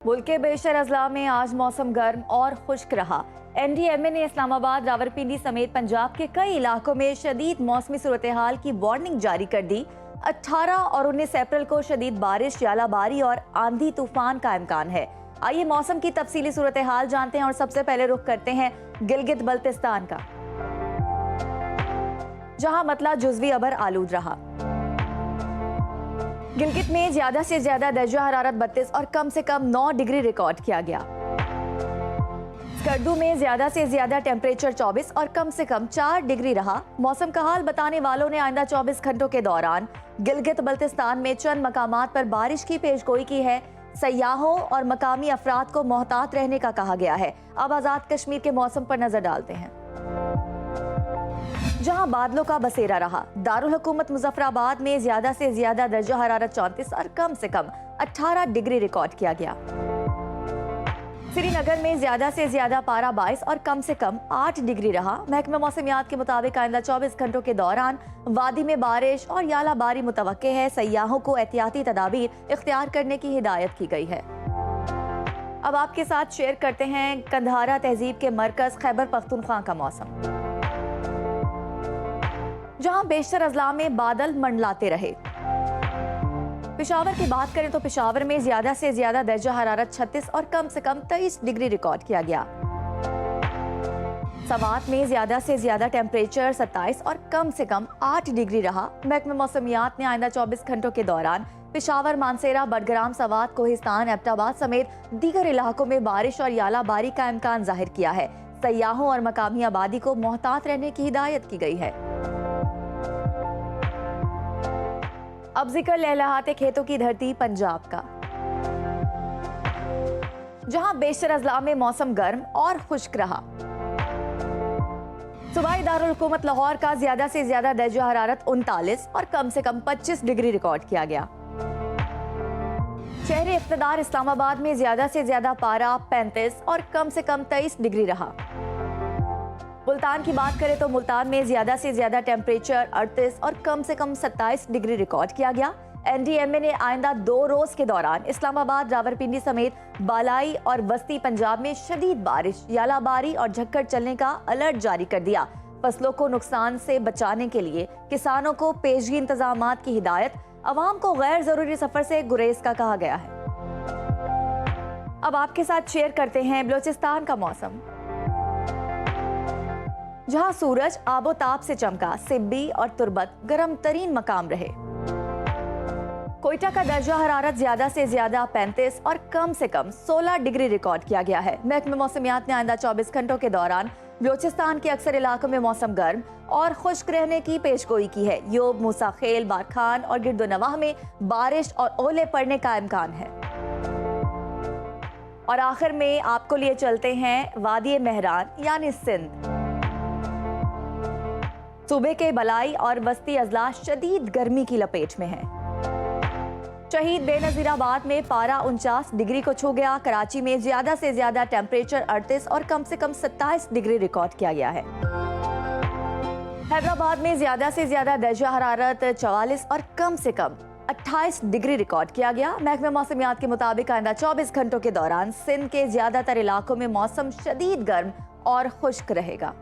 मुल्क के बेशतर अजला में आज मौसम गर्म और खुश्क रहा। NDMA ने इस्लामाबाद, रावलपिंडी समेत पंजाब के कई इलाकों में शदीद मौसमी सूरत हाल की वार्निंग जारी कर दी। 18 और 19 अप्रैल को शदीद बारिश, यालाबारी और आंधी तूफान का इम्कान है। आइए मौसम की तफसीली सूरत हाल जानते हैं और सबसे पहले रुख करते हैं गिलगित बल्तिस्तान का, जहां मतला जुज़वी अबर आलूद रहा। गिलगित में ज्यादा से ज्यादा दर्जा हरारत 32 और कम से कम 9 डिग्री रिकॉर्ड किया गया। स्कर्दू में ज्यादा से ज्यादा टेम्परेचर 24 और कम से कम 4 डिग्री रहा। मौसम का हाल बताने वालों ने आइंदा 24 घंटों के दौरान गिलगित बल्तिस्तान में चंद मकामात पर बारिश की पेशगोई की है। सयाहों और मकामी अफराद को मोहतात रहने का कहा गया है। अब आजाद कश्मीर के मौसम पर नजर डालते हैं, जहां बादलों का बसेरा रहा। दारुल हुकूमत मुजफ्फराबाद में ज्यादा से ज्यादा दर्जा हरारत 34 और कम से कम 18 डिग्री रिकॉर्ड किया गया। श्रीनगर में ज्यादा से ज्यादा पारा 22 और कम से कम 8 डिग्री रहा। महकमा मौसमियात के मुताबिक आइंदा 24 घंटों के दौरान वादी में बारिश और यालाबारी मुतवक्के है। सयाहों को एहतियाती तदाबीर इख्तियार करने की हिदायत की गई है। अब आपके साथ शेयर करते हैं कंधारा तहजीब के मरकज खैबर पख्तूनख्वा का मौसम, जहां बेशतर अजला में बादल मंडलाते रहे। पेशावर की बात करें तो पेशावर में ज्यादा से ज्यादा दर्जा हरारत 36 और कम से कम 23 डिग्री रिकॉर्ड किया गया। सवात में ज्यादा से ज्यादा टेम्परेचर 27 और कम से कम 8 डिग्री रहा। महकमा मौसमियात ने आइंदा 24 घंटों के दौरान पेशावर, मानसेरा, बडग्राम, सवात, कोहिस्तान, एबटाबाद समेत दीगर इलाकों में बारिश और यालाबारी का इम्कान जाहिर किया है। सयाहों और मकामी आबादी को मोहतात रहने की हिदायत की गई है। अब जिक्र लहलहाते खेतों की धरती पंजाब का, जहां बेशतर अजला में मौसम गर्म और खुश्क रहा। सूबाई दारुल हुकूमत लाहौर का ज्यादा से ज्यादा दर्जा हरारत 39 और कम से कम 25 डिग्री रिकॉर्ड किया गया। शहर इफ्तिदार इस्लामाबाद में ज्यादा से ज्यादा पारा 35 और कम से कम 23 डिग्री रहा। मुल्तान की बात करें तो मुल्तान में ज्यादा से ज्यादा टेम्परेचर 38 और कम से कम 27 डिग्री रिकॉर्ड किया गया। NDMA ने आइंदा 2 रोज के दौरान इस्लामाबाद, रावलपिंडी समेत बालाई और वस्ती पंजाब में शदीद बारिश, यालाबारी और झक्कड़ चलने का अलर्ट जारी कर दिया। फसलों को नुकसान से बचाने के लिए किसानों को पेशगी इंतजामात की हिदायत। अवाम को गैर जरूरी सफर से गुरेज का कहा गया है। अब आपके साथ शेयर करते हैं बलोचिस्तान का मौसम, जहां सूरज आबोताब से चमका। सिब्बी और तुर्बत गर्म तरीन मकाम रहे। कोयटा का दर्जा हरारत ज्यादा से ज्यादा 35 और कम से कम 16 डिग्री रिकॉर्ड किया गया है। महकमा मौसमियात ने आइंदा 24 घंटों के दौरान बलोचिस्तान के अक्सर इलाकों में मौसम गर्म और खुश्क रहने की पेशगोई की है। योब, मूसा खेल, बारखान और गिरदोनवाह में बारिश और ओले पड़ने का इम्कान है। और आखिर में आपको लिए चलते हैं वादी मेहरान यानी सिंध। सूबे के बलाई और वस्ती अजला शदीद गर्मी की लपेट में है। शहीद बेनजीराबाद में पारा 49 डिग्री को छू गया। कराची में ज्यादा से ज्यादा टेम्परेचर 38 और कम से कम 27 डिग्री रिकॉर्ड किया गया है। हैदराबाद में ज्यादा से ज्यादा दर्जा हरारत 44 और कम से कम 28 डिग्री रिकॉर्ड किया गया। महकमा मौसमियात के मुताबिक आइंदा 24 घंटों के दौरान सिंध के ज्यादातर इलाकों में मौसम शदीद गर्म और खुश्क रहेगा।